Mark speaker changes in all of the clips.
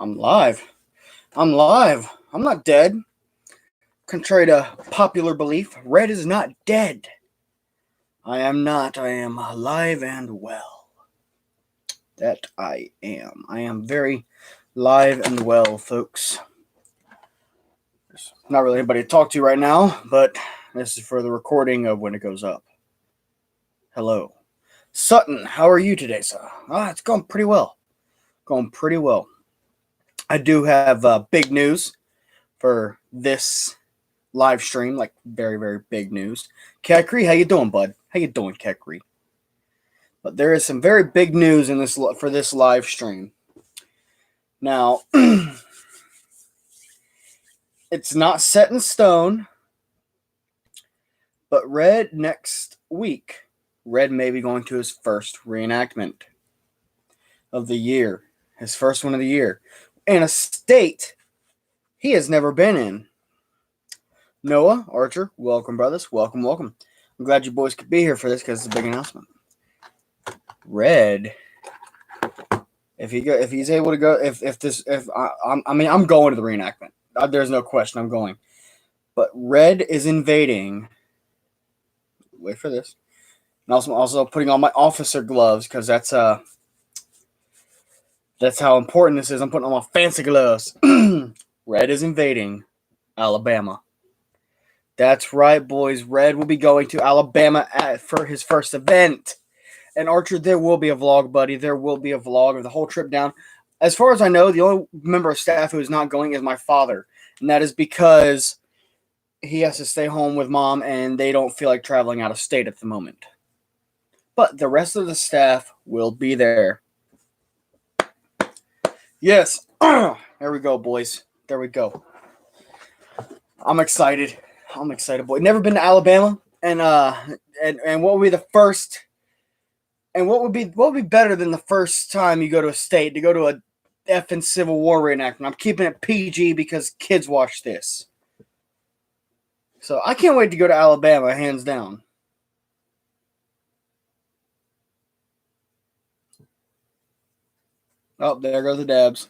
Speaker 1: I'm live. I'm live. I'm not dead. Contrary to popular belief, Red is not dead. I am not. I am alive and well. That I am. I am very live and well, folks. There's not really anybody to talk to right now, but this is for the recording of when it goes up. Hello. Sutton, how are you today, sir? It's going pretty well. Going pretty well. I do have big news for this live stream, like very, very big news. Kekri, how you doing, bud? How you doing, Kekri? But there is some very big news in this for this live stream. Now, it's not set in stone, but Red next week, Red may be going to his first reenactment of the year, his first one of the year, in a state he has never been in. Noah, Archer, welcome, brothers. Welcome, welcome. I'm glad you boys could be here for this because it's a big announcement. Red, if he's able to go, I'm going to the reenactment. There's no question, I'm going. But Red is invading. Wait for this. And also putting on my officer gloves because that's how important this is. I'm putting on my fancy gloves. Red is invading Alabama. That's right, boys. Red will be going to Alabama for his first event. And Archer, there will be a vlog, buddy. There will be a vlog of the whole trip down. As far as I know, the only member of staff who is not going is my father. And that is because he has to stay home with mom and they don't feel like traveling out of state at the moment. But the rest of the staff will be there. Yes. There we go, boys. There we go. I'm excited. Boy. Never been to Alabama. And what would be the first... And what would be better than the first time you go to a state to go to a effing Civil War reenactment? I'm keeping it PG because kids watch this. So I can't wait to go to Alabama, hands down. Oh, there go the dabs.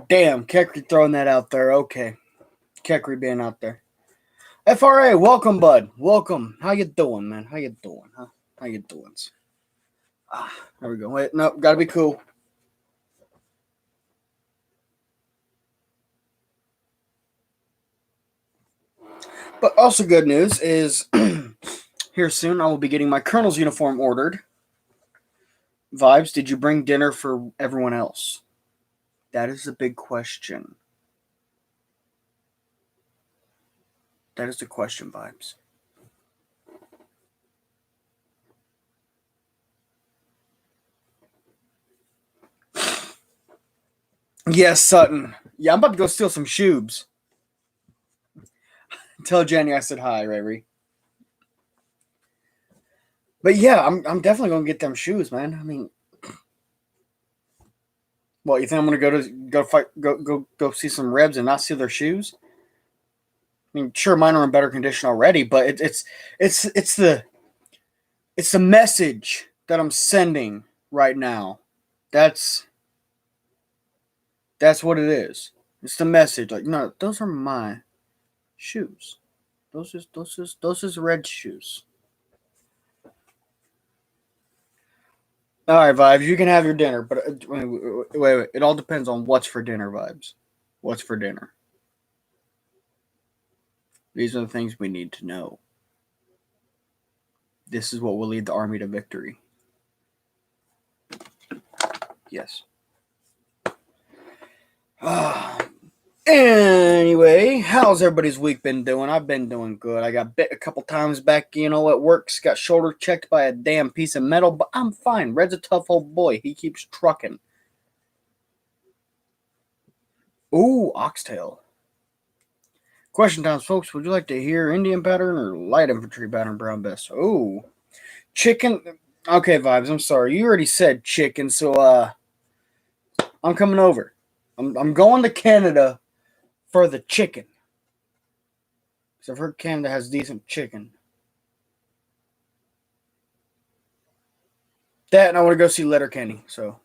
Speaker 1: Damn, Kekri throwing that out there. Okay. Kekri being out there. FRA, welcome, bud. Welcome. How you doing, man? How you doing, huh? How you doing? There we go. Wait, no, gotta be cool. But also good news is here soon I will be getting my colonel's uniform ordered. Vibes, did you bring dinner for everyone else? That is the big question. That is the question, Vibes. Yes, Sutton. Yeah, I'm about to go steal some shoes. Tell Jenny I said hi, Rary. But yeah, I'm definitely gonna get them shoes, man. I mean, what you think I'm gonna go see some Rebs and not see their shoes? I mean, sure, mine are in better condition already, but it's the message that I'm sending right now. That's what it is. It's the message. Like, no, those are my shoes. Those is Red shoes. All right, Vibes, you can have your dinner, but wait. It all depends on what's for dinner, Vibes. What's for dinner? These are the things we need to know. This is what will lead the army to victory. Yes. Anyway, how's everybody's week been doing? I've been doing good. I got bit a couple times back, at work. Got shoulder checked by a damn piece of metal, but I'm fine. Red's a tough old boy. He keeps trucking. Ooh, oxtail. Question times, folks. Would you like to hear Indian pattern or light infantry pattern brown best? Ooh. Chicken. Okay, Vibes, I'm sorry. You already said chicken, so I'm coming over. I'm going to Canada for the chicken. Because I've heard Canada has decent chicken. That, and I want to go see Letterkenny. So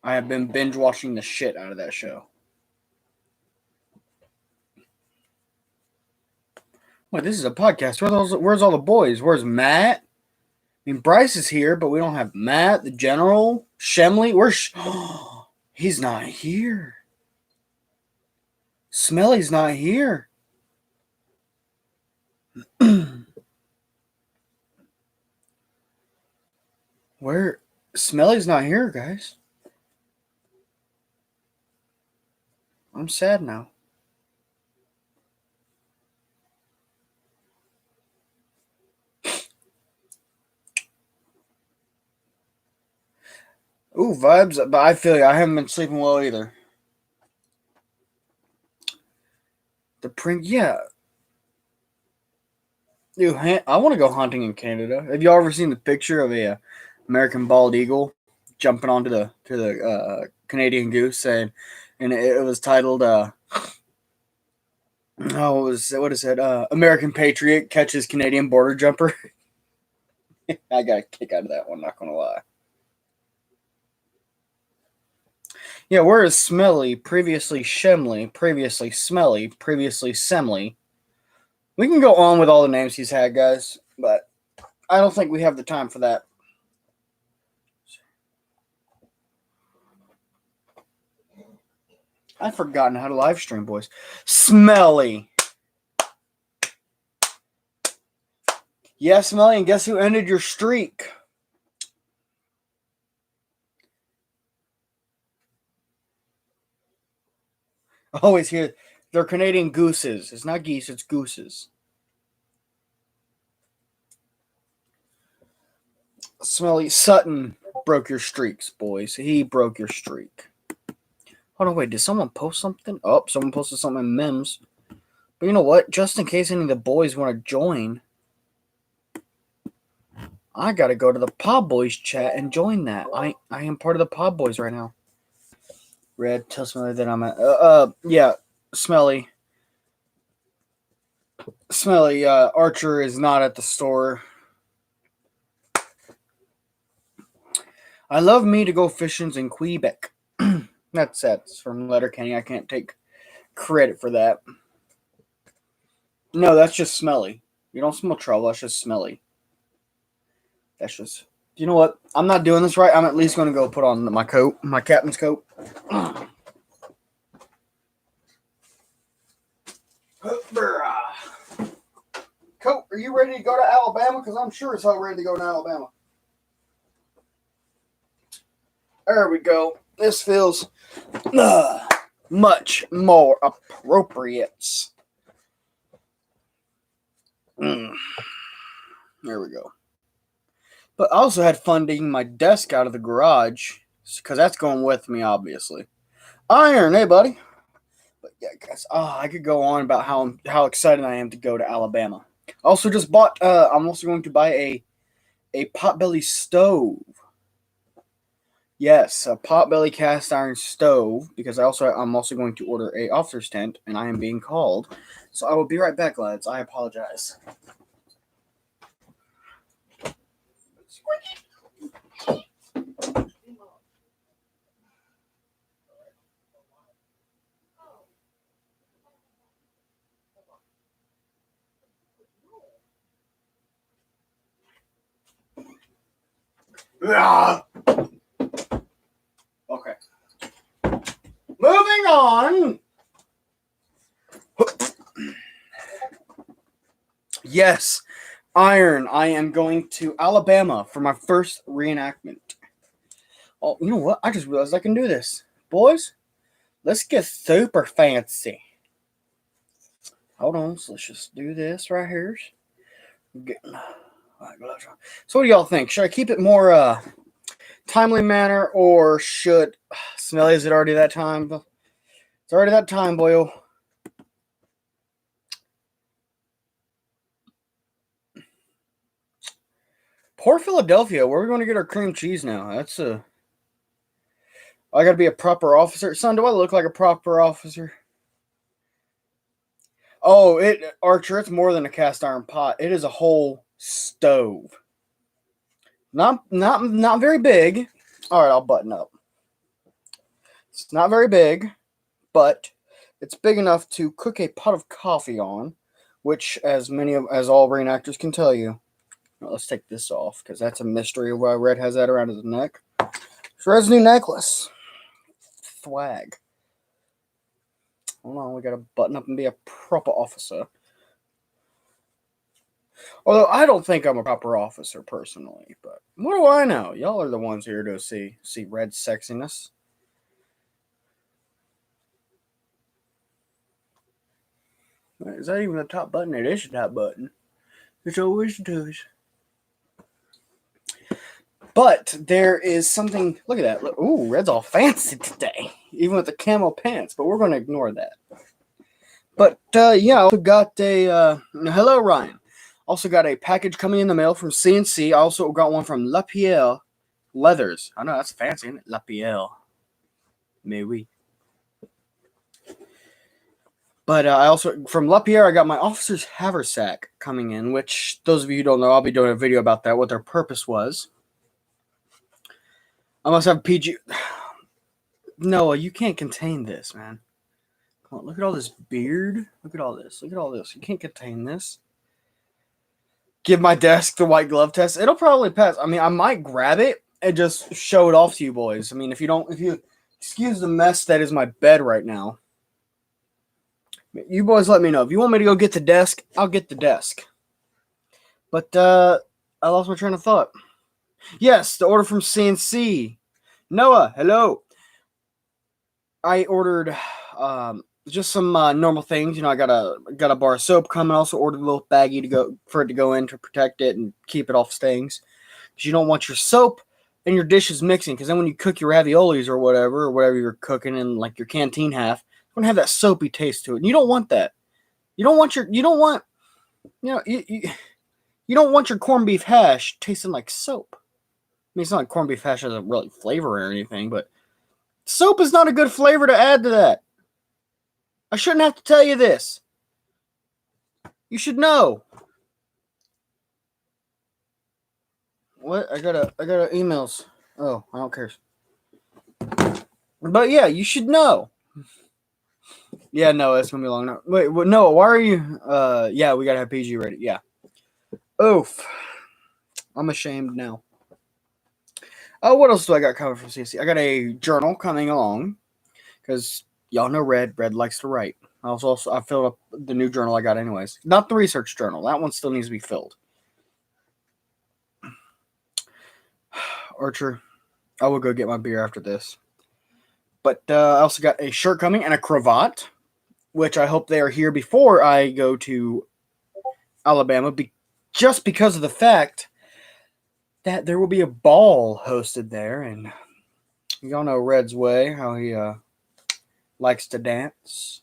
Speaker 1: I have been binge watching the shit out of that show. Wait, this is a podcast. Where's all the boys? Where's Matt? I mean, Bryce is here, but we don't have Matt, the General, Shemley. He's not here. Smelly's not here. Where? Smelly's not here, guys. I'm sad now. Ooh, vibes, but I feel you. I haven't been sleeping well either. The print, yeah. Dude, I want to go hunting in Canada. Have you ever seen the picture of a American bald eagle jumping onto the Canadian goose, and it was titled what is it? American Patriot catches Canadian border jumper. I got a kick out of that one, not gonna lie. Yeah, where is Smelly? Previously Shemley, previously Smelly, previously Semley. We can go on with all the names he's had, guys, but I don't think we have the time for that. I've forgotten how to live stream, boys. Smelly. Yeah, Smelly, and guess who ended your streak? Always here. They're Canadian gooses. It's not geese, it's gooses. Smelly Sutton broke your streaks, boys. He broke your streak. Hold on, wait. Did someone post something? Oh, someone posted something in Mims. But you know what? Just in case any of the boys want to join, I gotta go to the Pod Boys chat and join that. I am part of the Pod Boys right now. Red, tell Smelly that I'm at. Yeah, Smelly. Smelly, Archer is not at the store. I love me to go fishing in Quebec. That's from Letterkenny. I can't take credit for that. No, that's just Smelly. You don't smell trouble. That's just Smelly. That's just... You know what? I'm not doing this right. I'm at least going to go put on my coat. My captain's coat. Coat, are you ready to go to Alabama? Because I'm sure as hell ready to go to Alabama. There we go. This feels much more appropriate. There we go. But I also had fun digging my desk out of the garage, because that's going with me, obviously. Iron, hey, buddy. But yeah, guys, I could go on about how excited I am to go to Alabama. Also just bought, I'm also going to buy a potbelly stove. Yes, a potbelly cast iron stove, because I'm also going to order a officer's tent, and I am being called. So I will be right back, lads. I apologize. Okay. Moving on. Yes, Iron. I am going to Alabama for my first reenactment. Oh, you know what? I just realized I can do this. Boys, let's get super fancy. Hold on. So let's just do this right here. So what do y'all think? Should I keep it more timely manner, or should... Smelly, is it already that time? It's already that time, boyo. Poor Philadelphia. Where are we going to get our cream cheese now? That's I got to be a proper officer. Son, do I look like a proper officer? Oh, Archer, it's more than a cast iron pot. It is a whole stove. Not very big. All right, I'll button up. It's not very big, but it's big enough to cook a pot of coffee on, which, as all reenactors can tell you. Well, let's take this off because that's a mystery of why Red has that around his neck. It's Red's new necklace. Swag. Hold on, we gotta button up and be a proper officer. Although I don't think I'm a proper officer personally, but what do I know? Y'all are the ones here to see Red's sexiness. Is that even the top button? It is the top button. It's always does. But there is something. Look at that. Look, ooh, Red's all fancy today, even with the camo pants. But we're going to ignore that. But yeah, I also got a hello, Ryan. Also got a package coming in the mail from CNC. I also got one from Lapierre Leathers. I know that's fancy, isn't it? Lapierre. Mais oui. But I also, from Lapierre, I got my officer's haversack coming in, which, those of you who don't know, I'll be doing a video about that, what their purpose was. I must have PG. Noah, you can't contain this, man. Come on, look at all this beard. Look at all this. Look at all this. You can't contain this. Give my desk the white glove test. It'll probably pass. I mean, I might grab it and just show it off to you boys. I mean, if you excuse the mess that is my bed right now. You boys let me know. If you want me to go get the desk, I'll get the desk. But I lost my train of thought. Yes, the order from CNC. Noah, hello. I ordered just some normal things. You know, I got a bar of soap coming. Also ordered a little baggie for it to go in to protect it and keep it off stains. Because you don't want your soap and your dishes mixing. Because then when you cook your raviolis or whatever you're cooking in like your canteen half, it's gonna have that soapy taste to it. And you don't want that. You don't want you don't want your corned beef hash tasting like soap. I mean, it's not like corned beef hash has a really flavor or anything, but soap is not a good flavor to add to that. I shouldn't have to tell you this. You should know. What? I got emails. Oh, I don't care. But yeah, you should know. Yeah, no, it's gonna be long now. Wait, no, why are you? Yeah, we gotta have PG ready. Yeah. Oof. I'm ashamed now. Oh, what else do I got coming from CC? I got a journal coming along because y'all know Red likes to write. I filled up the new journal I got anyways. Not the research journal. That one still needs to be filled. Archer, I will go get my beer after this. But I also got a shirt coming and a cravat, which I hope they are here before I go to Alabama, just because of the fact that there will be a ball hosted there, and y'all know Red's way, how he likes to dance.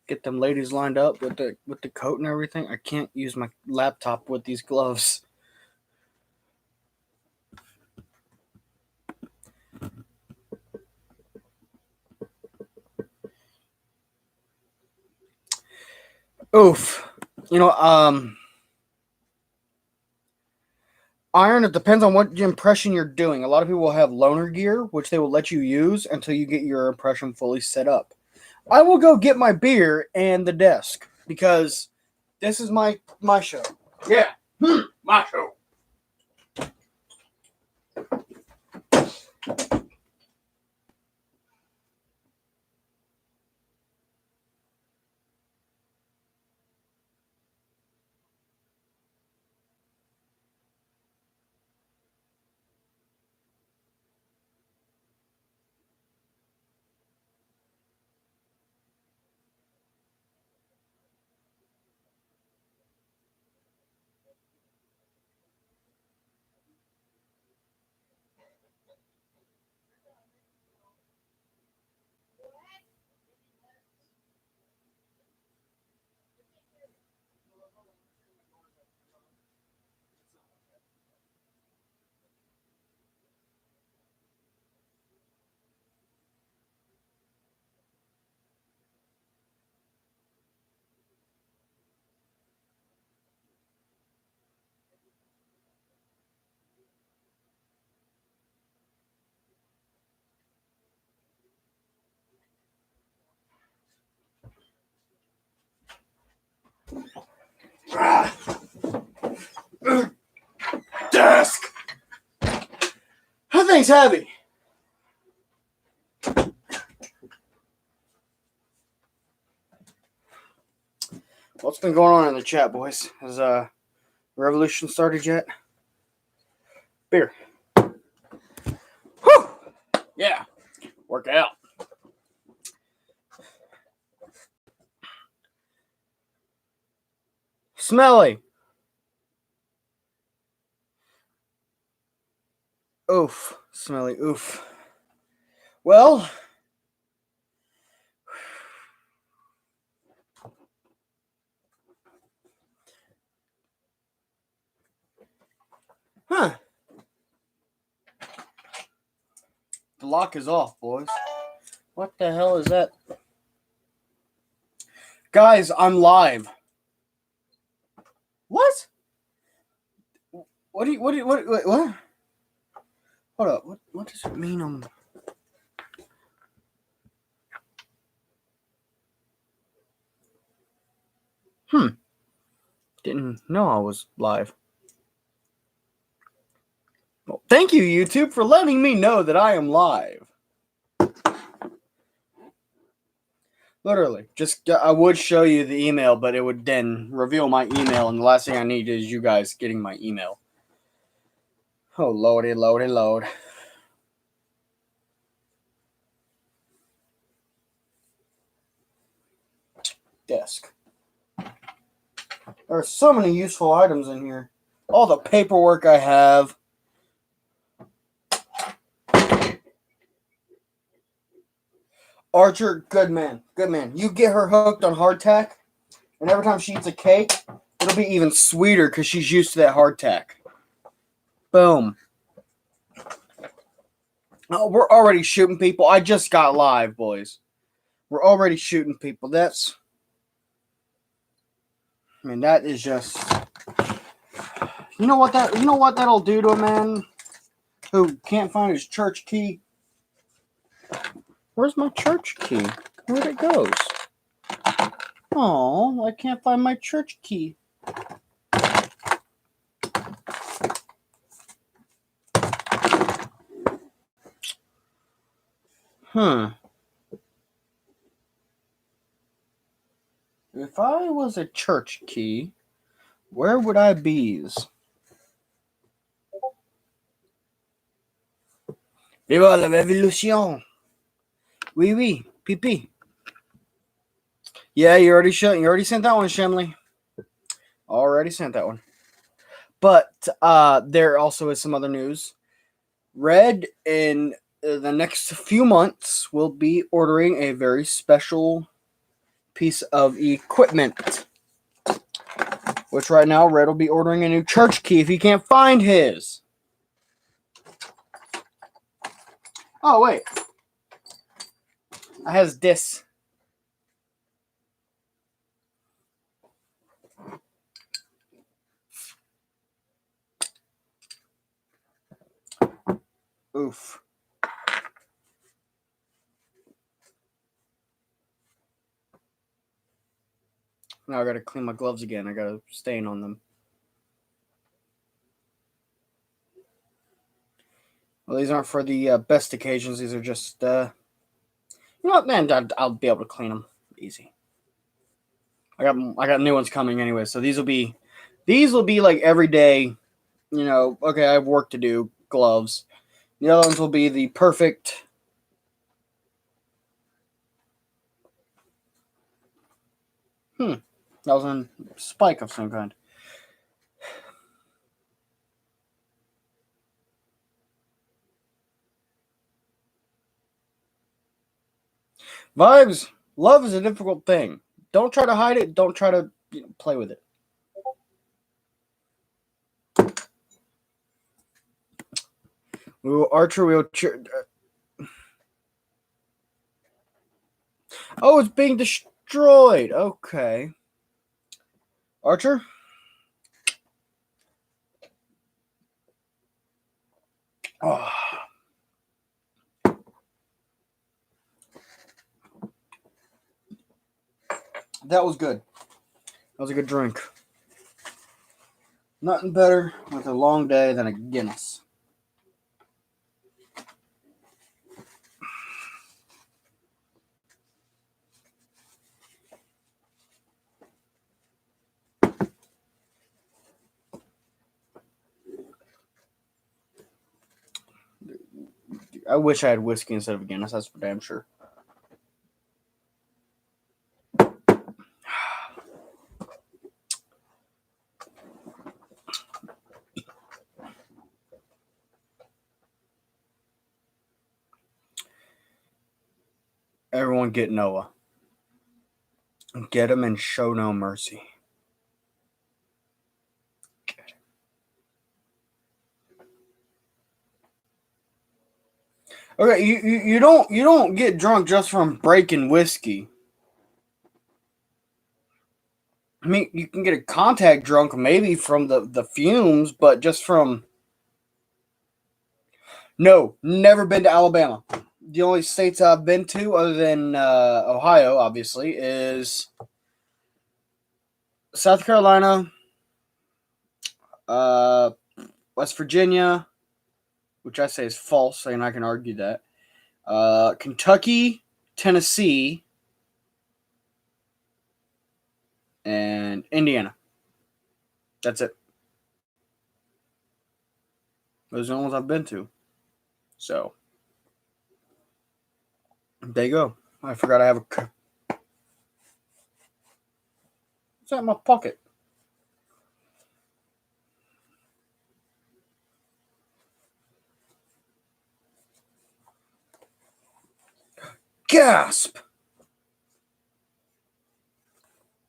Speaker 1: Get them ladies lined up with the coat and everything. I can't use my laptop with these gloves. Oof. You know, Iron, it depends on what impression you're doing. A lot of people will have loaner gear, which they will let you use until you get your impression fully set up. I will go get my beer and the desk because this is my show. Yeah, my show. thing's heavy. What's been going on in the chat, boys? Has revolution started yet? Beer. Whew! Yeah. Work out. Smelly. Oof. Smelly. Oof. Well. Huh. The lock is off, boys. What the hell is that? Guys, I'm live. What? What? Hold up. What does it mean Didn't know I was live. Well, thank you, YouTube, for letting me know that I am live. Literally, just I would show you the email, but it would then reveal my email, and the last thing I need is you guys getting my email. Oh, load. Desk. There are so many useful items in here. All the paperwork I have. Archer, good man. You get her hooked on hardtack, and every time she eats a cake, it'll be even sweeter because she's used to that hardtack. Boom. Oh, we're already shooting people. I just got live, boys. We're already shooting people. That is just... You know what that'll do to a man who can't find his church key? Where's my church key? Where'd it go? Oh, I can't find my church key. If I was a church key, where would I be? Viva la révolution! Oui, pipi. Yeah, you already sent that one, Shemley. Already sent that one. But there also is some other news. Red in the next few months will be ordering a very special piece of equipment. Which right now, Red will be ordering a new church key if he can't find his. Oh, wait. I has this. Oof. Now I gotta clean my gloves again. I got a stain on them. Well, these aren't for the best occasions. These are just, you know what, man? I'll be able to clean them easy. I got new ones coming anyway, so these will be like every day. You know, okay, I have work to do. Gloves. The other ones will be the perfect. That was a spike of some kind. Vibes. Love is a difficult thing. Don't try to hide it. Don't try to play with it. Archer will cheer. Oh, it's being destroyed. Okay. Archer? Oh. That was good. That was a good drink. Nothing better with a long day than a Guinness. I wish I had whiskey instead of Guinness. That's for damn sure. Everyone get Noah. Get him and show no mercy. Okay, you don't get drunk just from breaking whiskey. I mean, you can get a contact drunk maybe from the fumes, but just from... No, never been to Alabama. The only states I've been to, other than Ohio, obviously, is South Carolina, West Virginia, which I say is false, and I can argue that. Kentucky, Tennessee, and Indiana. That's it. Those are the ones I've been to. So, there you go. I forgot I have a... It's in my pocket. Gasp!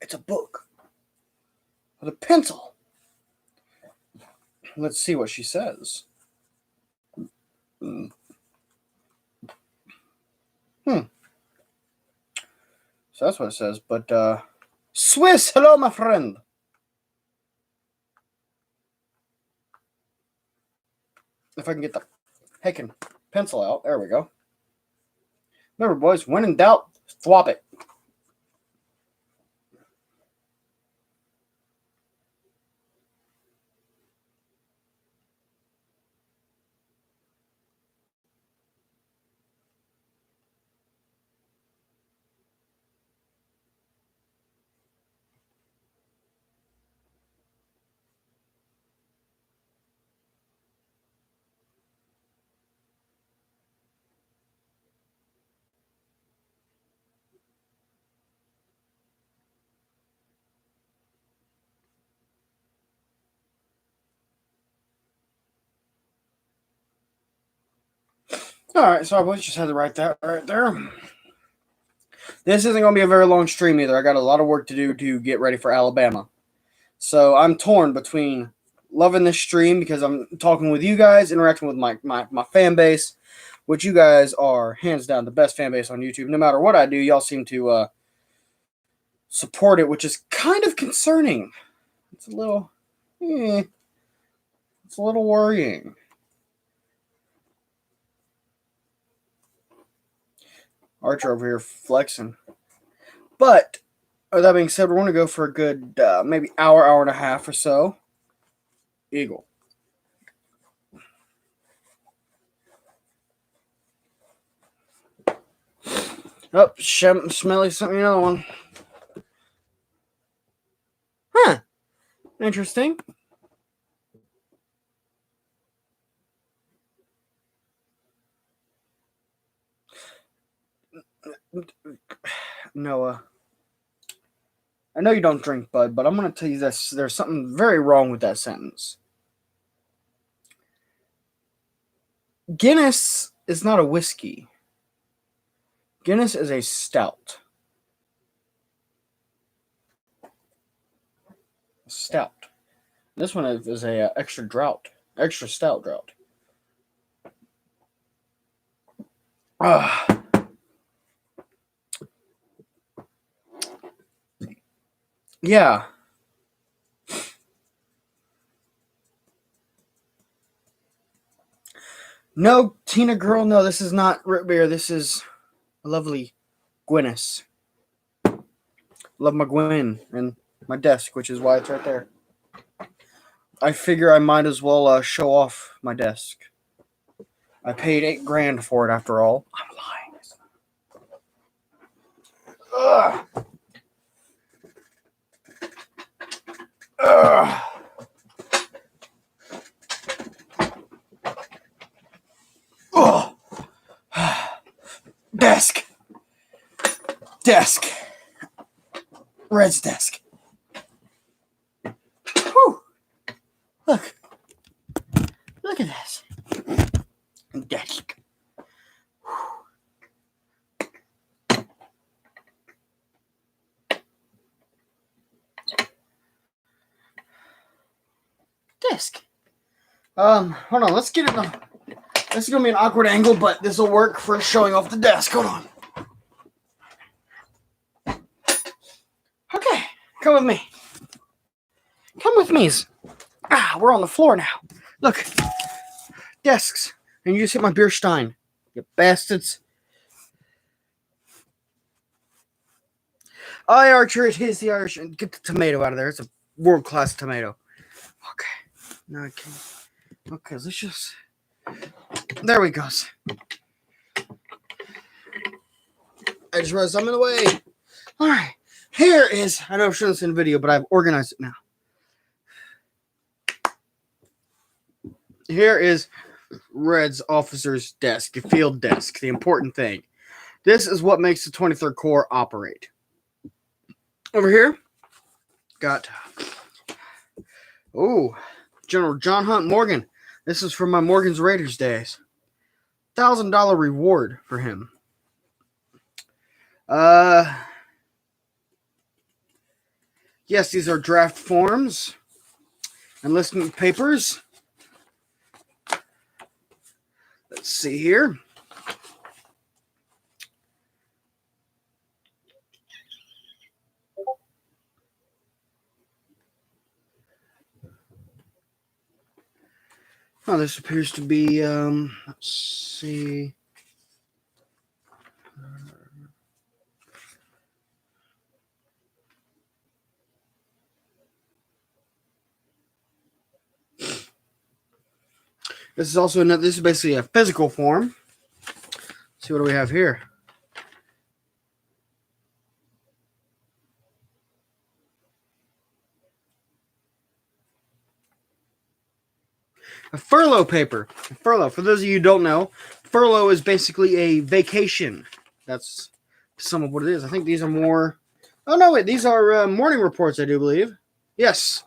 Speaker 1: It's a book. With a pencil. Let's see what she says. So that's what it says. But, Swiss, hello, my friend. If I can get the heckin' pencil out. There we go. Remember, boys, when in doubt, swap it. Alright, so I just had to write that right there. This isn't going to be a very long stream either. I got a lot of work to do to get ready for Alabama. So I'm torn between loving this stream because I'm talking with you guys, interacting with my fan base, which you guys are hands down the best fan base on YouTube. No matter what I do, y'all seem to support it, which is kind of concerning. It's a little, it's a little worrying. Archer over here flexing. But, with that being said, we're going to go for a good maybe hour and a half or so. Eagle. Oh, Smelly sent me another one. Huh. Interesting. Noah, I know you don't drink, bud, but I'm going to tell you this. There's something very wrong with that sentence. Guinness is not a whiskey. Guinness is a stout. Stout. This one is a extra stout drought. Yeah. No, Tina girl, no, this is not root beer. This is a lovely Guinness. Love my Gwyn and my desk, which is why it's right there. I figure I might as well show off my desk. I paid $8,000 for it after all. I'm lying. Ugh. Ugh. Ugh. desk. Red's desk. Whew. Look. Look at this. Desk. Desk. Hold on. Let's get it. This is gonna be an awkward angle, but this will work for showing off the desk. Hold on. Okay, come with me. Come with me. We're on the floor now. Look, desks, and you just hit my beer stein, you bastards. Archer, it is the Irish. Get the tomato out of there. It's a world-class tomato. Okay, now I can. Okay, let's just. There we go. I just realized I'm in the way. All right, here is. I know I've shown this in video, but I've organized it now. Here is Red's officer's desk, the field desk, the important thing. This is what makes the 23rd Corps operate. Over here, got General John Hunt Morgan. This is from my Morgan's Raiders days. $1,000 reward for him. Yes, these are draft forms, enlistment papers. Let's see here. Oh, this appears to be, let's see. This is also another, this is basically a physical form. Let's see, what do we have here? A furlough paper. A furlough. For those of you who don't know, furlough is basically a vacation. That's some of what it is. I think these are more. Oh no, wait. These are morning reports, I do believe. Yes,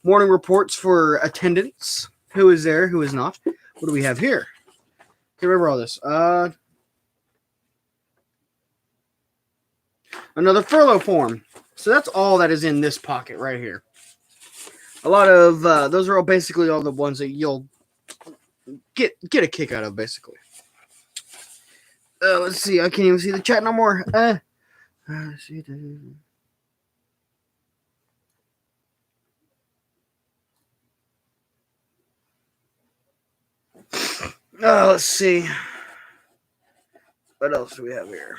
Speaker 1: morning reports for attendance. Who is there? Who is not? What do we have here? Okay, remember all this. Another furlough form. So that's all that is in this pocket right here. A lot of those are all basically all the ones that you'll get a kick out of, basically. Let's see. I can't even see the chat no more. Let's see. Let's see. What else do we have here?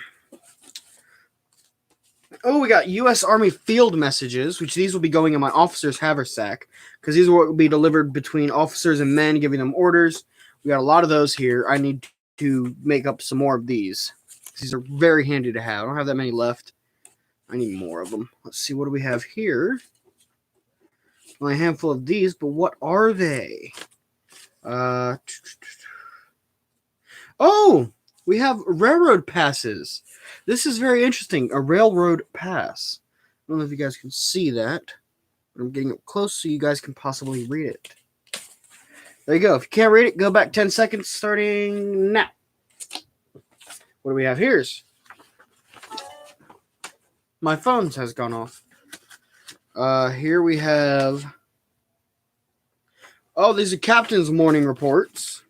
Speaker 1: Oh, we got U.S. Army field messages, which these will be going in my officer's haversack, because these will be delivered between officers and men, giving them orders. We got a lot of those here. I need to make up some more of these. These are very handy to have. I don't have that many left. I need more of them. Let's see, what do we have here? Only a handful of these, but what are they? Oh, we have railroad passes. This is very interesting. A railroad pass. I don't know if you guys can see that, but I'm getting up close so you guys can possibly read it. There you go. If you can't read it, go back 10 seconds starting now. What do we have here? My phone has gone off. Here we have... Oh, these are captain's morning reports,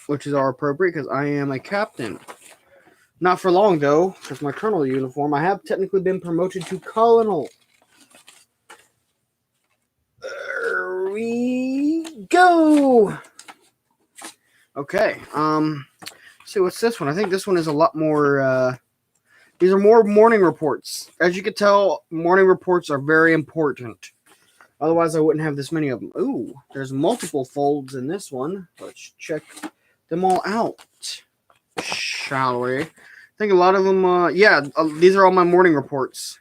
Speaker 1: which is all appropriate because I am a captain. Not for long, though, because my colonel uniform. I have technically been promoted to colonel. There we go. Okay. Let's see, what's this one? I think this one is a lot more... these are more morning reports. As you can tell, morning reports are very important. Otherwise, I wouldn't have this many of them. Ooh, there's multiple folds in this one. Let's check them all out, shall we? I think a lot of them, these are all my morning reports.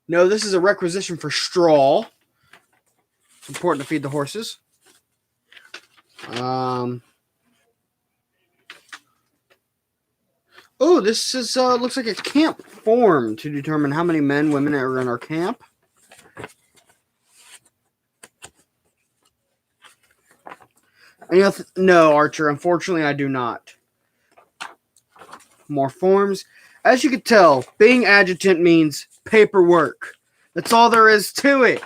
Speaker 1: No, this is a requisition for straw. It's important to feed the horses. Oh, this is looks like a camp form to determine how many men, women are in our camp. No, Archer. Unfortunately, I do not. More forms. As you can tell, being adjutant means paperwork. That's all there is to it.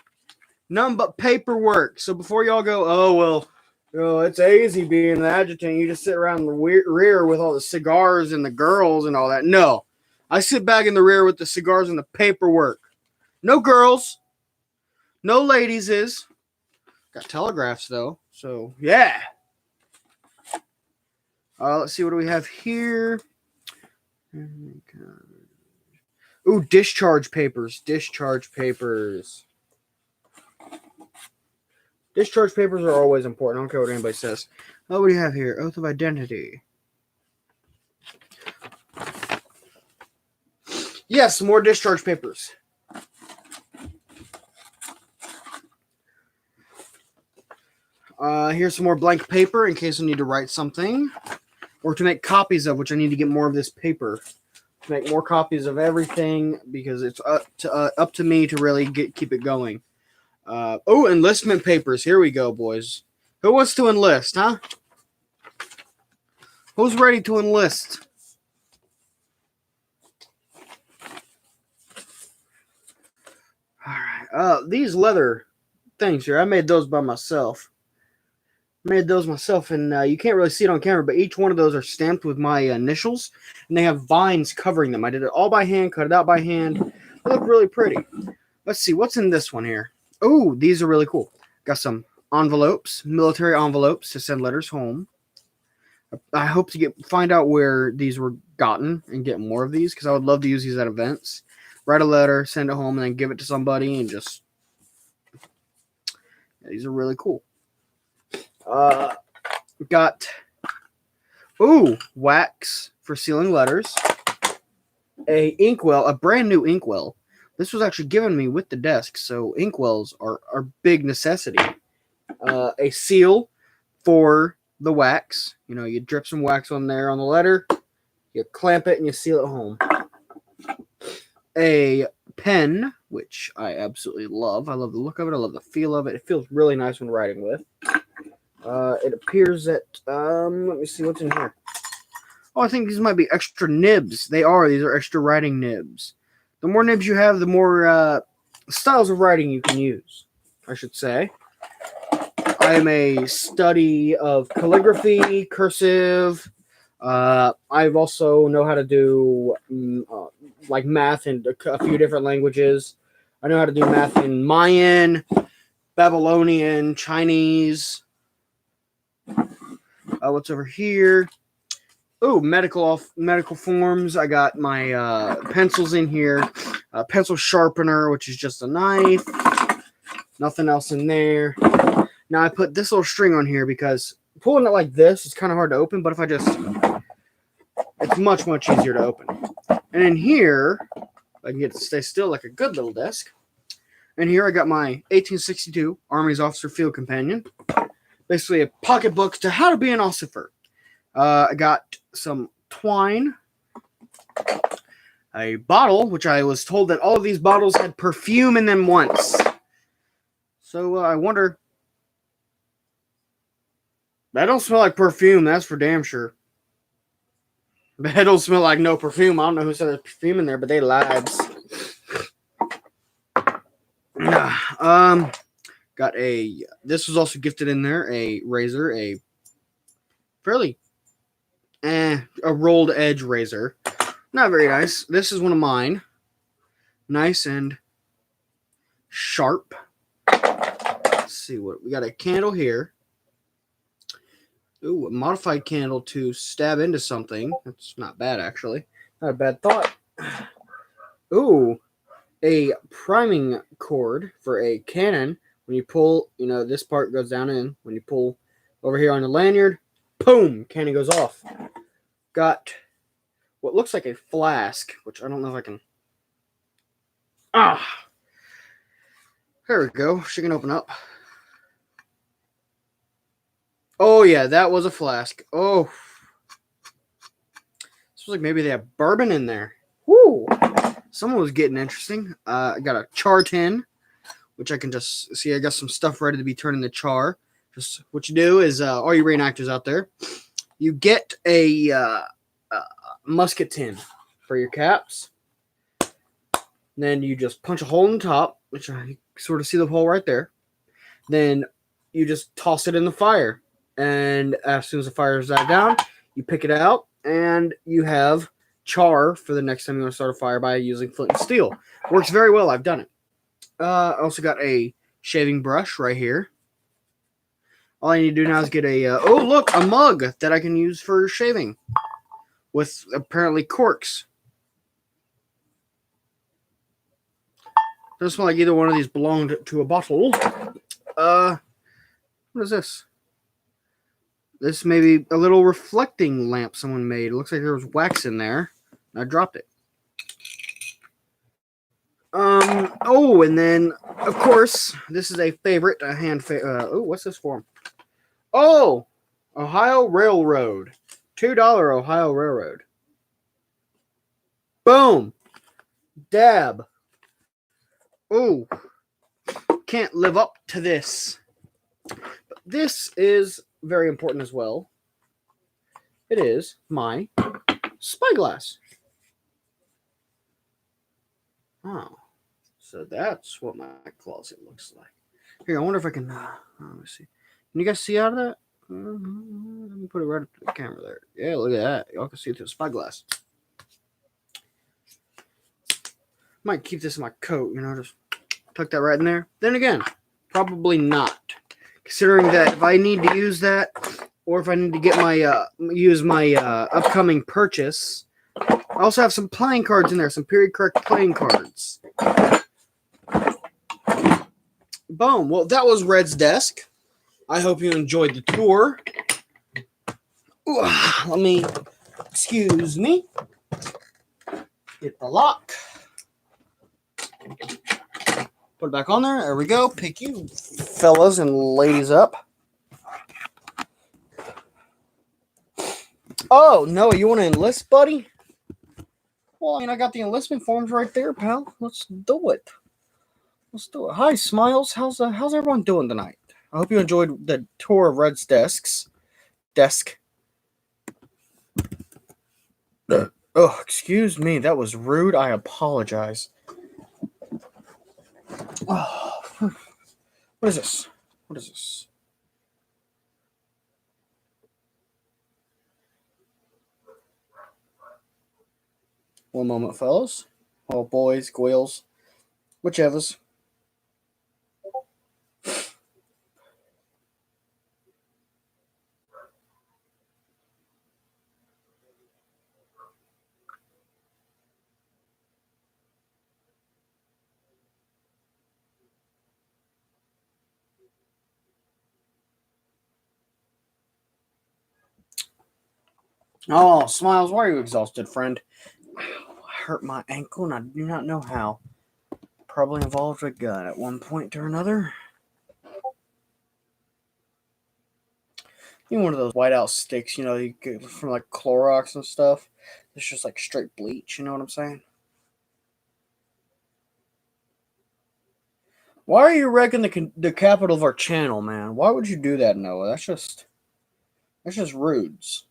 Speaker 1: None but paperwork. So before y'all go, oh, well, it's easy being an adjutant. You just sit around in the rear with all the cigars and the girls and all that. No. I sit back in the rear with the cigars and the paperwork. No girls. No ladies is. Got telegraphs, though. So, yeah. Let's see, what do we have here? Ooh, discharge papers. Discharge papers. Discharge papers are always important. I don't care what anybody says. Oh, what do you have here? Oath of identity. Yes, more discharge papers. Here's some more blank paper in case I need to write something. Or to make copies of, which I need to get more of this paper. To make more copies of everything because it's up to me to really keep it going. Oh, enlistment papers. Here we go, boys. Who wants to enlist, huh? Who's ready to enlist? All right. These leather things here, I made those by myself. And you can't really see it on camera, but each one of those are stamped with my initials, and they have vines covering them. I did it all by hand, cut it out by hand. They look really pretty. Let's see, what's in this one here? Oh, these are really cool. Got some envelopes, military envelopes to send letters home. I hope to find out where these were gotten and get more of these, because I would love to use these at events. Write a letter, send it home, and then give it to somebody, and just... Yeah, these are really cool. Got wax for sealing letters, a inkwell, a brand new inkwell. This was actually given me with the desk, so inkwells are big necessity. A seal for the wax. You know, you drip some wax on there on the letter, you clamp it, and you seal it home. A pen, which I absolutely love. I love the look of it. I love the feel of it. It feels really nice when writing with. It appears that, let me see what's in here. Oh, I think these might be extra nibs. They are. These are extra writing nibs. The more nibs you have, the more styles of writing you can use, I should say. I am a study of calligraphy, cursive. I've also know how to do like math in a few different languages. I know how to do math in Mayan, Babylonian, Chinese. What's over here? Oh, medical forms. I got my pencils in here. Pencil sharpener, which is just a knife. Nothing else in there. Now I put this little string on here because pulling it like this is kind of hard to open, but if I just... It's much, much easier to open. And in here, I can get it to stay still like a good little desk. And here I got my 1862 Army's Officer Field Companion. Basically a pocketbook to how to be an officer. I got some twine. A bottle, which I was told that all of these bottles had perfume in them once. So I wonder... That don't smell like perfume, that's for damn sure. That don't smell like no perfume. I don't know who said there's perfume in there, but they lied. Got this was also gifted in there, a razor, a fairly, a rolled edge razor. Not very nice. This is one of mine. Nice and sharp. Let's see what, we got a candle here. Ooh, a modified candle to stab into something. That's not bad, actually. Not a bad thought. Ooh, a priming cord for a cannon. When you pull, you know, this part goes down in. When you pull over here on the lanyard, boom, cannon goes off. Got what looks like a flask, which I don't know if I can... There we go. She can open up. Oh, yeah, that was a flask. Oh. Looks like maybe they have bourbon in there. Woo! Someone was getting interesting. I got a char tin, which I can just see. I got some stuff ready to be turned into char. Just what you do is, all you reenactors out there, you get a musket tin for your caps. Then you just punch a hole in the top, which I sort of see the hole right there. Then you just toss it in the fire. And as soon as the fire is died down, you pick it out, and you have char for the next time you want to start a fire by using flint and steel. Works very well. I've done it. I also got a shaving brush right here. All I need to do now is get a mug that I can use for shaving with apparently corks. Doesn't smell like either one of these belonged to a bottle. What is this? This may be a little reflecting lamp someone made. It looks like there was wax in there. I dropped it. And then, of course, this is a favorite, what's this for? Oh, Ohio Railroad. $2 Ohio Railroad. Boom. Dab. Oh, can't live up to this. But this is very important as well. It is my spyglass. Oh, so that's what my closet looks like. Here, I wonder if I can. Let me see. Can you guys see out of that? Let me put it right up to the camera there. Yeah, look at that. Y'all can see it through the spyglass. Might keep this in my coat, just tuck that right in there. Then again, probably not. Considering that if I need to use that, or if I need to get my use my upcoming purchase, I also have some playing cards in there, some period correct playing cards. Boom. Well, that was Red's desk. I hope you enjoyed the tour. Excuse me. Get the lock. Put it back on there. There we go. Pick you fellas and ladies up. Oh, no, you want to enlist, buddy? Well, I got the enlistment forms right there, pal. Let's do it. Hi, Smiles. How's everyone doing tonight? I hope you enjoyed the tour of Red's desk. Oh, excuse me. That was rude. I apologize. Oh, what is this? One moment, fellas. Oh, boys, goyles, whichever's. Oh, Smiles, why are you exhausted, friend? I hurt my ankle and I do not know how. Probably involved a gun at one point or another. One of those whiteout sticks, you get from like Clorox and stuff. It's just like straight bleach, you know what I'm saying? Why are you wrecking the capital of our channel, man? Why would you do that, Noah? That's just rudes.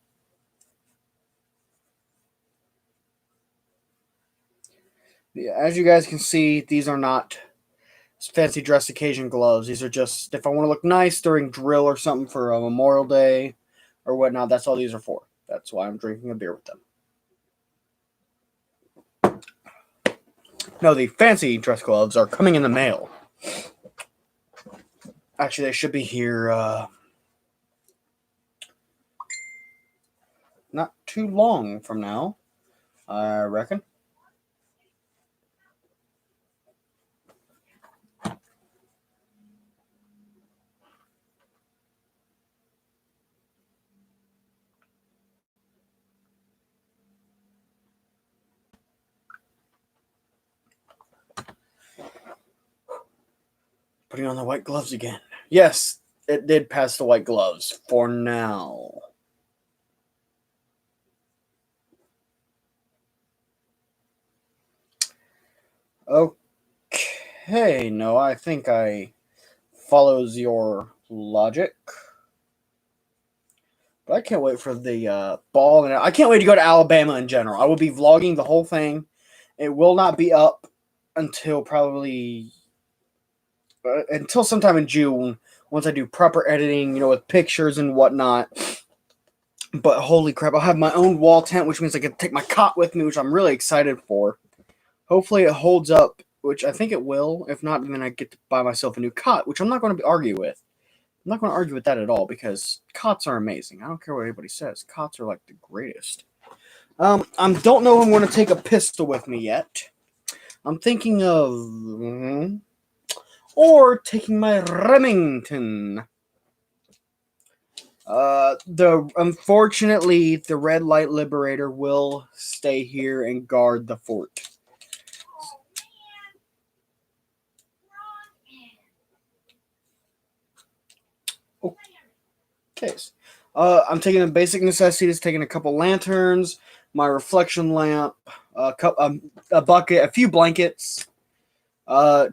Speaker 1: Yeah, as you guys can see, these are not fancy dress occasion gloves. These are just if I want to look nice during drill or something for a Memorial Day or whatnot. That's all these are for. That's why I'm drinking a beer with them. No, the fancy dress gloves are coming in the mail. Actually, they should be here not too long from now, I reckon. Putting on the white gloves again. Yes, it did pass the white gloves for now. Okay, no, I think I follows your logic. But I can't wait for the ball, and I can't wait to go to Alabama in general. I will be vlogging the whole thing. It will not be up until probably until sometime in June once I do proper editing, with pictures and whatnot. But holy crap, I'll have my own wall tent, which means I can take my cot with me, which I'm really excited for. Hopefully it holds up, which I think it will. If not, then I get to buy myself a new cot, which I'm not going to argue with. I'm not going to argue with that at all because cots are amazing. I don't care what anybody says. Cots are like the greatest. I don't know if I'm going to take a pistol with me yet. I'm thinking of or taking my Remington. Unfortunately, the Red Light Liberator will stay here and guard the fort. Okay. I'm taking the basic necessities, taking a couple lanterns, my reflection lamp, a bucket, a few blankets,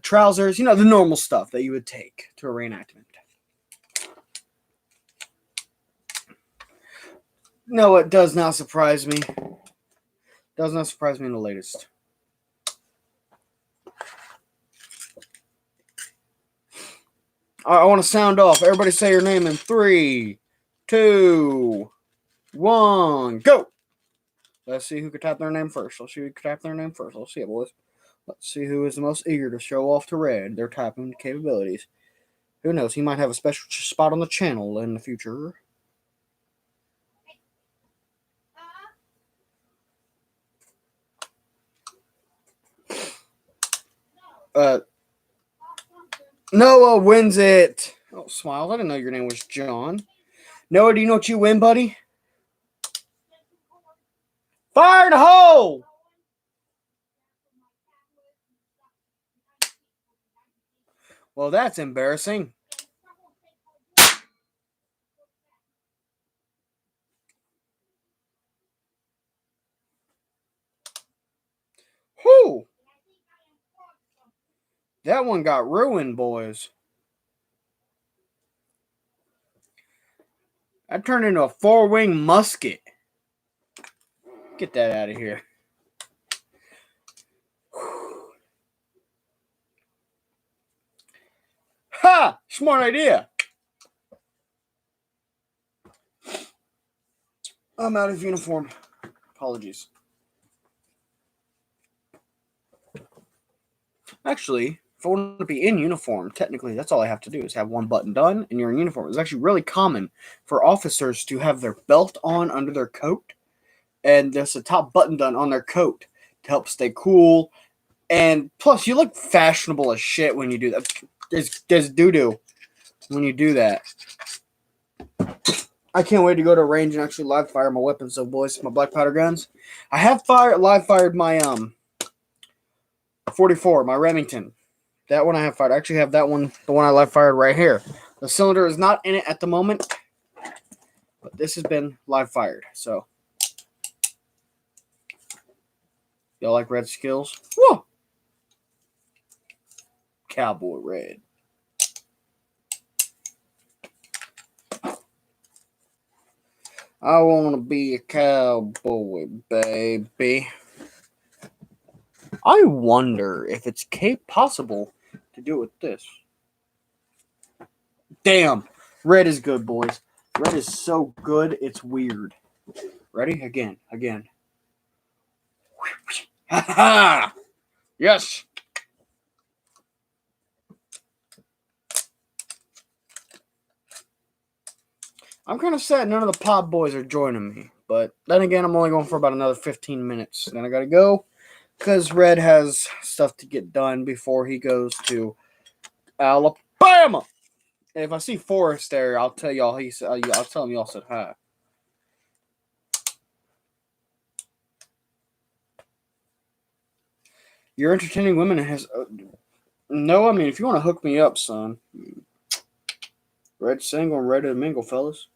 Speaker 1: trousers, the normal stuff that you would take to a reenactment. No, it does not surprise me. Does not surprise me in the latest. I want to sound off. Everybody say your name in 3, 2, 1, go! Let's see who can type their name first. Let's see who can type their name first. Let's see it, boys. Let's see who is the most eager to show off to Red their typing capabilities. Who knows? He might have a special spot on the channel in the future. Noah wins it. Oh, Smiles. I didn't know your name was John. Noah, do you know what you win, buddy? Fire in the hole! Well, that's embarrassing. Whew. That one got ruined, boys. That turned into a 4-wing musket. Get that out of here. Ha! Smart idea. I'm out of uniform. Apologies. Actually, if I want to be in uniform, technically that's all I have to do is have one button done and you're in uniform. It's actually really common for officers to have their belt on under their coat and there's a top button done on their coat to help stay cool. And plus, you look fashionable as shit when you do that. There's doo-doo when you do that. I can't wait to go to a range and actually live fire my weapons, so boys, my black powder guns. I have live fired my 44, my Remington. That one I have fired. I actually have that one, the one I live fired right here. The cylinder is not in it at the moment, but this has been live fired. So, y'all like Red skills? Whoa! Cowboy Red. I want to be a cowboy, baby. I wonder if it's possible to do it with this. Damn. Red is good, boys. Red is so good, it's weird. Ready? Again. Ha ha! Yes! I'm kind of sad none of the pod boys are joining me. But then again, I'm only going for about another 15 minutes. Then I gotta go. Because Red has stuff to get done before he goes to Alabama. And if I see Forrest there, I'll tell y'all. I'll tell him y'all said hi. You're entertaining women has no. I mean, if you want to hook me up, son. Red single and ready to mingle, fellas.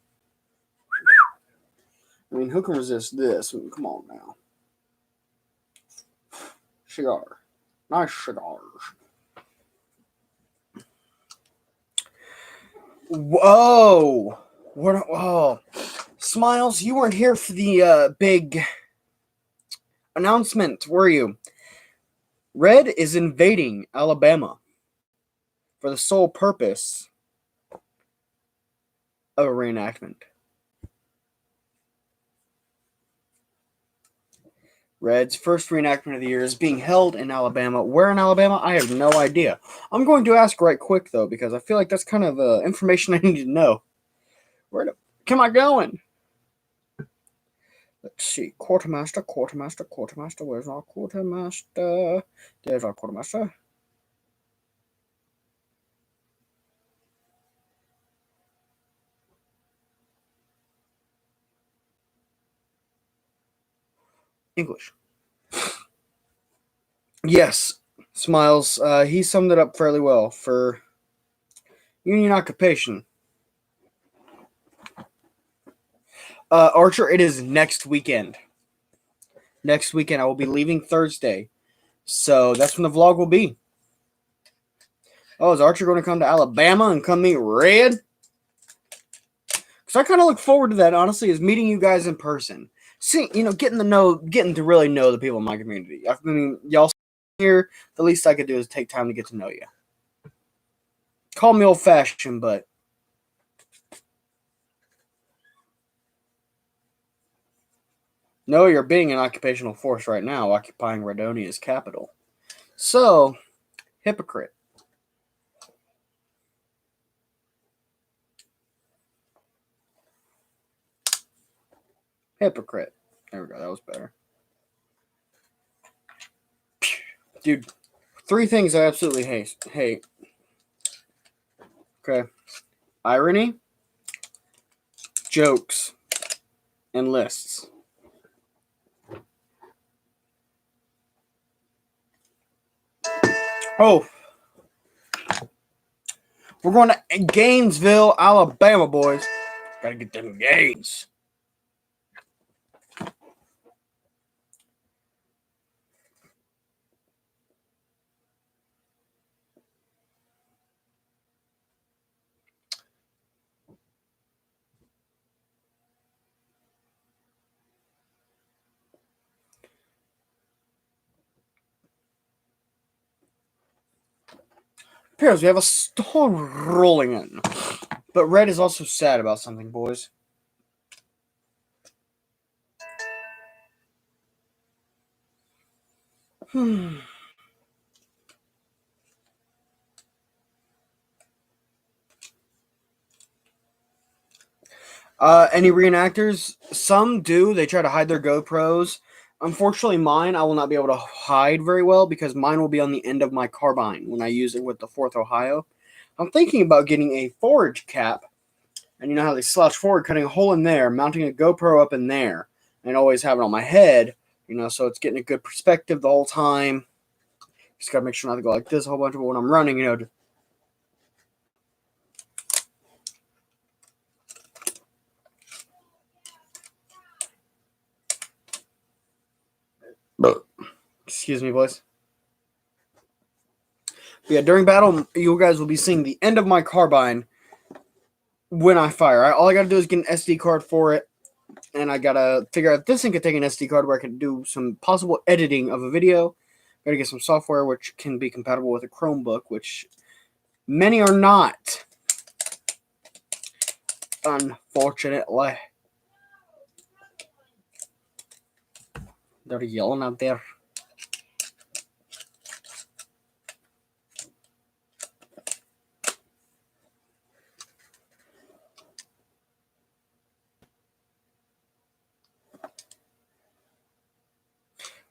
Speaker 1: I mean, who can resist this? I mean, come on now. Cigar. Nice cigars. Whoa! What? Oh, Smiles, you weren't here for the big announcement, were you? Red is invading Alabama for the sole purpose of a reenactment. Red's first reenactment of the year is being held in Alabama. Where in Alabama? I have no idea. I'm going to ask right quick, though, because I feel like that's kind of information I need to know. Where am I going? Let's see. Quartermaster. Where's our quartermaster? There's our quartermaster. English. Yes, Smiles. He summed it up fairly well for Union occupation. Archer, it is next weekend. Next weekend, I will be leaving Thursday. So that's when the vlog will be. Oh, is Archer going to come to Alabama and come meet Red? Because I kind of look forward to that, honestly, is meeting you guys in person. See, getting to really know the people in my community. I mean, y'all here, the least I could do is take time to get to know you. Call me old-fashioned, but no, you're being an occupational force right now, occupying Redonia's capital. So, hypocrite. Hypocrite. There we go. That was better. Dude, 3 things I absolutely hate. Okay. Irony, jokes, and lists. Oh. We're going to Gainesville, Alabama, boys. Gotta get them gains. Appears we have a storm rolling in. But Red is also sad about something, boys. Any reenactors? Some do. They try to hide their GoPros. Unfortunately, mine, I will not be able to hide very well because mine will be on the end of my carbine when I use it with the 4th Ohio. I'm thinking about getting a forage cap. And you know how they slouch forward, cutting a hole in there, mounting a GoPro up in there, and always have it on my head, so it's getting a good perspective the whole time. Just got to make sure not to go like this a whole bunch of when I'm running, Excuse me, boys. But yeah, during battle, you guys will be seeing the end of my carbine when I fire. All I got to do is get an SD card for it, and I got to figure out if this thing could take an SD card where I can do some possible editing of a video. Got to get some software which can be compatible with a Chromebook, which many are not, unfortunately. They're yelling out there.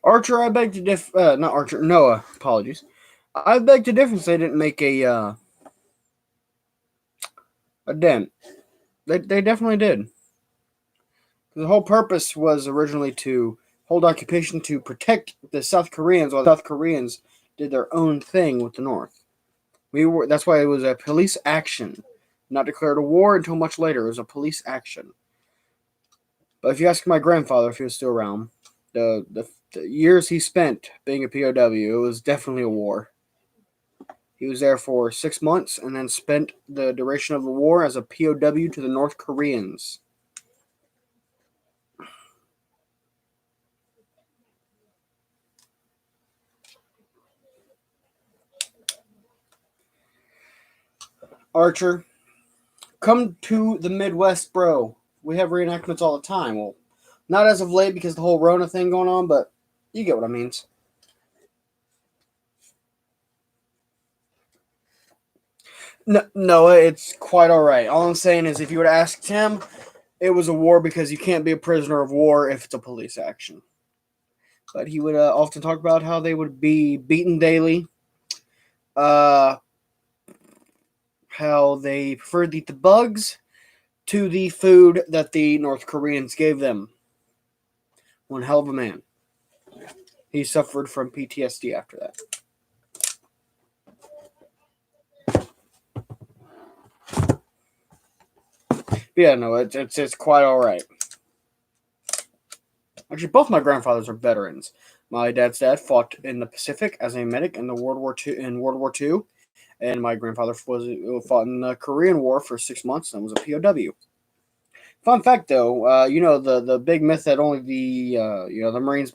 Speaker 1: Archer, I beg to differ. Not Archer, Noah. Apologies. I beg to differ. They didn't make a dent. They definitely did. The whole purpose was originally to hold occupation to protect the South Koreans, while the South Koreans did their own thing with the North. That's why it was a police action, not declared a war until much later. It was a police action. But if you ask my grandfather if he was still around, the the years he spent being a POW, it was definitely a war. He was there for 6 months and then spent the duration of the war as a POW to the North Koreans. Archer, come to the Midwest, bro. We have reenactments all the time. Well, not as of late because the whole Rona thing going on, but you get what I mean. No, it's quite all right. All I'm saying is if you would ask Tim, it was a war because you can't be a prisoner of war if it's a police action. But he would often talk about how they would be beaten daily, how they preferred to eat the bugs to the food that the North Koreans gave them. One hell of a man. He suffered from PTSD after that. But yeah, no, it's quite all right. Actually, both my grandfathers are veterans. My dad's dad fought in the Pacific as a medic in the World War II, and my grandfather fought in the Korean War for 6 months and was a POW. Fun fact, though, the big myth that only the Marines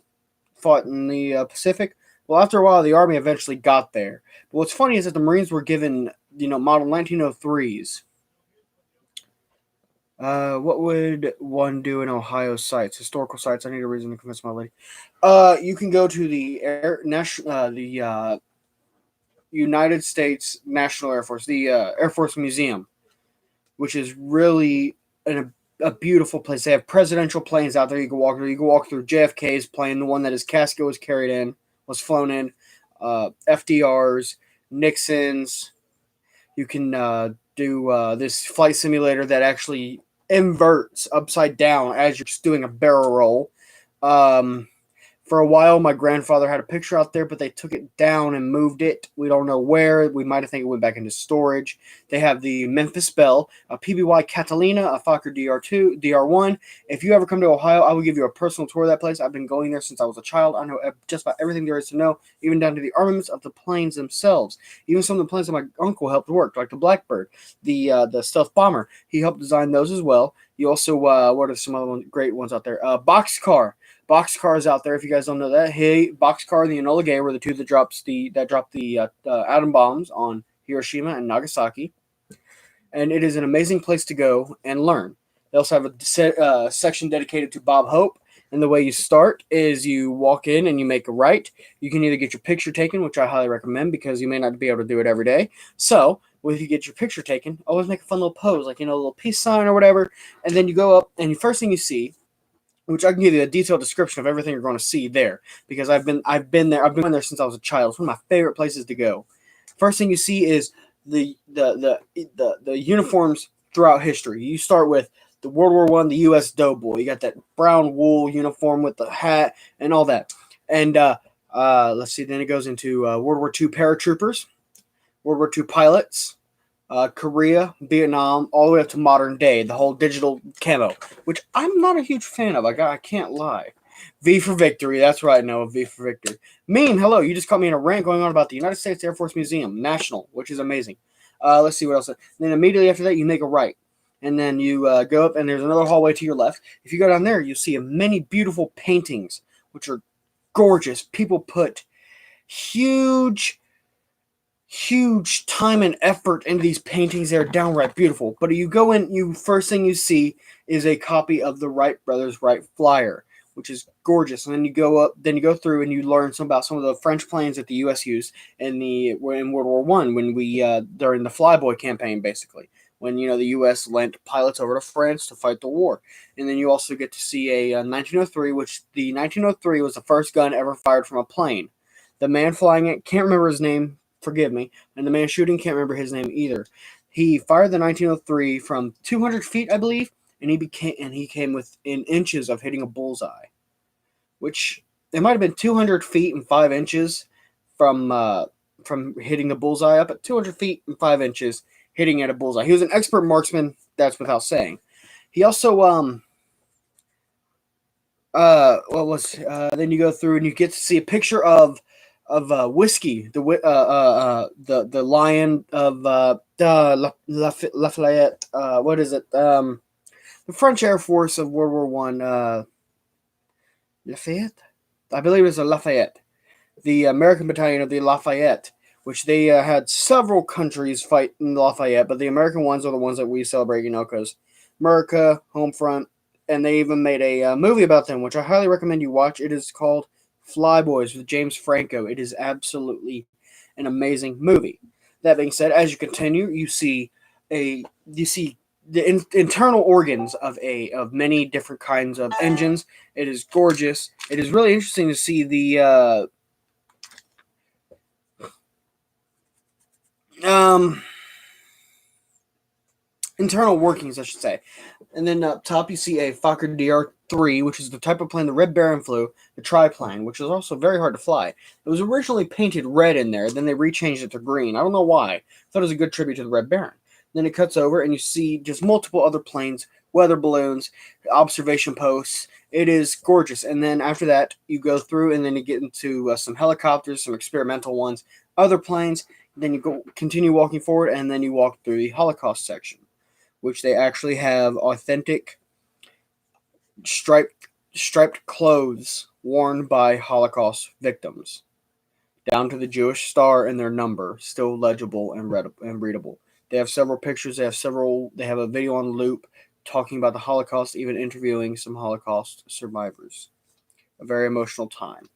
Speaker 1: fought in the Pacific. Well, after a while, the Army eventually got there. But what's funny is that the Marines were given model 1903s. What would one do in Ohio sites, historical sites? I need a reason to convince my lady. You can go to the United States National Air Force, the Air Force Museum, which is really a beautiful place. They have presidential planes out there. You can walk through. You can walk through JFK's plane, the one that his casket was flown in. FDR's, Nixon's. You can do this flight simulator that actually inverts upside down as you're just doing a barrel roll. For a while, my grandfather had a picture out there, but they took it down and moved it. We don't know where. We might have think it went back into storage. They have the Memphis Belle, a PBY Catalina, a Fokker DR2, DR1. If you ever come to Ohio, I will give you a personal tour of that place. I've been going there since I was a child. I know just about everything there is to know, even down to the armaments of the planes themselves. Even some of the planes that my uncle helped work, like the Blackbird, the stealth bomber. He helped design those as well. You also, what are some other great ones out there? Boxcar. Boxcar is out there. If you guys don't know that, hey, Boxcar and the Enola Gay were the two that dropped the atom bombs on Hiroshima and Nagasaki, and it is an amazing place to go and learn. They also have a section dedicated to Bob Hope, and the way you start is you walk in and you make a right. You can either get your picture taken, which I highly recommend because you may not be able to do it every day. So, if you get your picture taken, always make a fun little pose, like a little peace sign or whatever, and then you go up, and the first thing you see, which I can give you a detailed description of everything you're going to see there, because I've been there. I've been there since I was a child. It's one of my favorite places to go. First thing you see is the uniforms throughout history. You start with the World War I, the U.S. Doughboy. You got that brown wool uniform with the hat and all that. And let's see. Then it goes into World War II paratroopers, World War II pilots. Korea, Vietnam, all the way up to modern day, the whole digital camo, which I'm not a huge fan of. I can't lie. V for Victory, that's right, Noah, V for Victory. Meme, hello, you just caught me in a rant going on about the United States Air Force Museum, National, which is amazing. Let's see what else. Then immediately after that, you make a right. And then you go up, and there's another hallway to your left. If you go down there, you'll see many beautiful paintings, which are gorgeous. People put huge time and effort into these paintings. They're downright beautiful. But you go in, first thing you see is a copy of the Wright Brothers Wright Flyer, which is gorgeous. And then you go through and you learn about some of the French planes that the U.S. used in World War I, when we during the Flyboy campaign, basically, when the U.S. lent pilots over to France to fight the war. And then you also get to see a 1903, which the 1903 was the first gun ever fired from a plane. The man flying it, can't remember his name. Forgive me. And the man shooting, can't remember his name either. He fired the 1903 from 200 feet, I believe, and he came within inches of hitting a bullseye, which it might have been 200 feet and 5 inches from hitting the bullseye up at 200 feet and 5 inches hitting at a bullseye. He was an expert marksman, that's without saying. He also what was then you go through and you get to see a picture of whiskey, the lion of Lafayette. What is it? The French Air Force of World War One. Lafayette, I believe it was a Lafayette, the American battalion of the Lafayette, which they had several countries fight in Lafayette, but the American ones are the ones that we celebrate, because America, home front, and they even made a movie about them, which I highly recommend you watch. It is called Flyboys with James Franco. It is absolutely an amazing movie. That being said, as you continue, you see the internal organs of many different kinds of engines. It is gorgeous. It is really interesting to see the internal workings, I should say. And then up top, you see a Fokker DR-3, which is the type of plane the Red Baron flew, the triplane, which is also very hard to fly. It was originally painted red in there, then they rechanged it to green. I don't know why. I thought it was a good tribute to the Red Baron. Then it cuts over, and you see just multiple other planes, weather balloons, observation posts. It is gorgeous. And then after that, you go through, and then you get into some helicopters, some experimental ones, other planes. Then you continue walking forward, and then you walk through the Holocaust section, which they actually have authentic striped clothes worn by Holocaust victims, down to the Jewish star and their number, still legible and readable. They have several pictures. They have a video on loop talking about the Holocaust, even interviewing some Holocaust survivors. A very emotional time.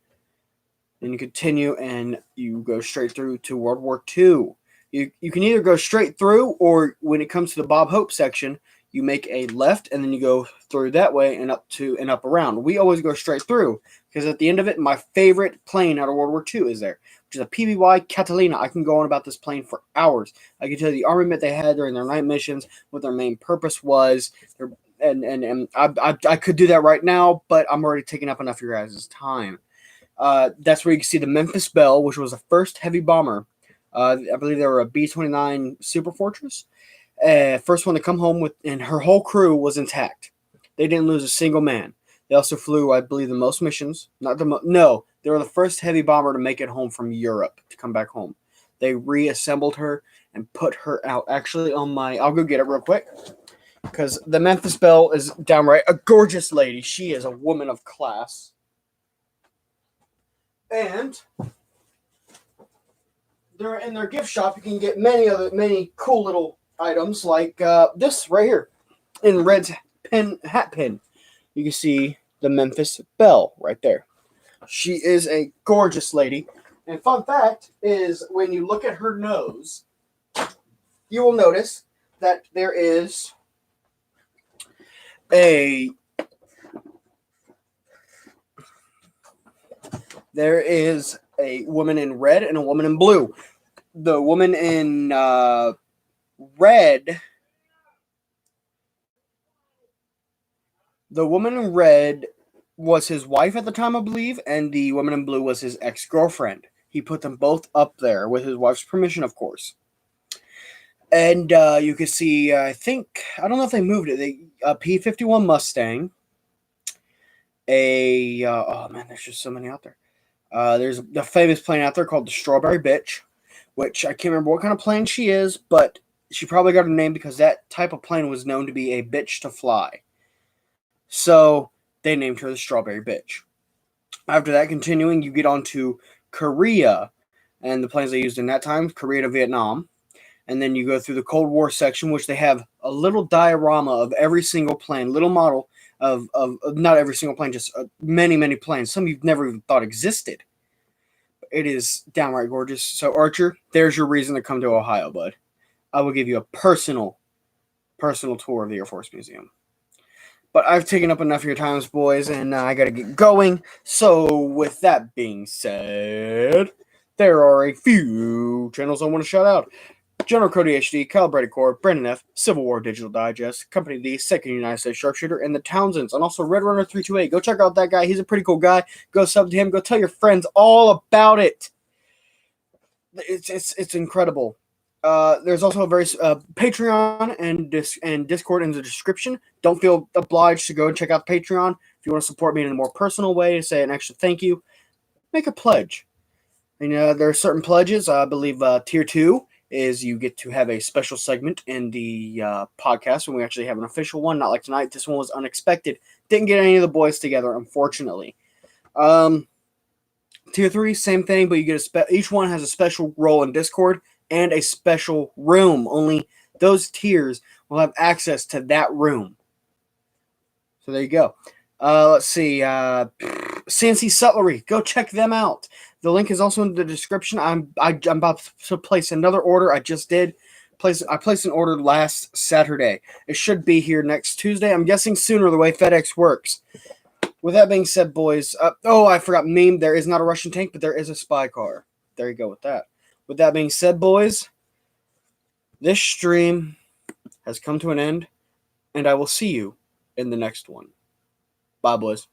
Speaker 1: Then you continue and you go straight through to World War II. You can either go straight through, or when it comes to the Bob Hope section, you make a left and then you go through that way and up around. We always go straight through because at the end of it, my favorite plane out of World War II is there, which is a PBY Catalina. I can go on about this plane for hours. I can tell you the armament they had during their night missions, what their main purpose was. And I could do that right now, but I'm already taking up enough of your guys' time. That's where you can see the Memphis Belle, which was the first heavy bomber. I believe they were a B-29 Super Fortress. First one to come home with, and her whole crew was intact. They didn't lose a single man. They also flew, I believe, the most missions. No, they were the first heavy bomber to make it home from Europe to come back home. They reassembled her and put her out. Actually, I'll go get it real quick, because the Memphis Belle is downright a gorgeous lady. She is a woman of class. And in their gift shop, you can get many cool little items like this right here in Red's hat pin. You can see the Memphis Belle right there. She is a gorgeous lady. And fun fact is, when you look at her nose, you will notice that there is a woman in red and a woman in blue. The woman in red was his wife at the time, I believe, and the woman in blue was his ex-girlfriend. He put them both up there with his wife's permission, of course. And you can see, I don't know if they moved it, a P-51 Mustang, oh man, there's just so many out there. There's a famous plane out there called the Strawberry Bitch, which I can't remember what kind of plane she is, but she probably got her name because that type of plane was known to be a bitch to fly. So they named her the Strawberry Bitch. After that, continuing, you get on to Korea and the planes they used in that time, Korea to Vietnam. And then you go through the Cold War section, which they have a little diorama of every single plane, little model of not every single plane, just many planes, some you've never even thought existed. It is downright gorgeous. So Archer, there's your reason to come to Ohio, bud. I will give you a personal tour of the Air Force Museum. But I've taken up enough of your times, boys, and I got to get going. So with that being said, there are a few channels I want to shout out. General Cody HD, Calibrated Core, Brandon F, Civil War Digital Digest, Company D, Second United States Sharpshooter, and the Townsends, and also Red Runner 328. Go check out that guy. He's a pretty cool guy. Go sub to him. Go tell your friends all about it. It's incredible. There's also a very Patreon and Discord in the description. Don't feel obliged to go and check out Patreon. If you want to support me in a more personal way, to say an extra thank you, make a pledge. And there are certain pledges. I believe tier 2 is you get to have a special segment in the podcast when we actually have an official one. Not like tonight. This one was unexpected. Didn't get any of the boys together, unfortunately. Tier 3, same thing, but you get each one has a special role in Discord and a special room. Only those tiers will have access to that room. So there you go. Let's see. CNC Sutlery. Go check them out. The link is also in the description. I'm about to place another order. I just did. I placed an order last Saturday. It should be here next Tuesday. I'm guessing sooner the way FedEx works. With that being said, boys. I forgot meme. There is not a Russian tank, but there is a spy car. There you go with that. With that being said, boys, this stream has come to an end, and I will see you in the next one. Bye, boys.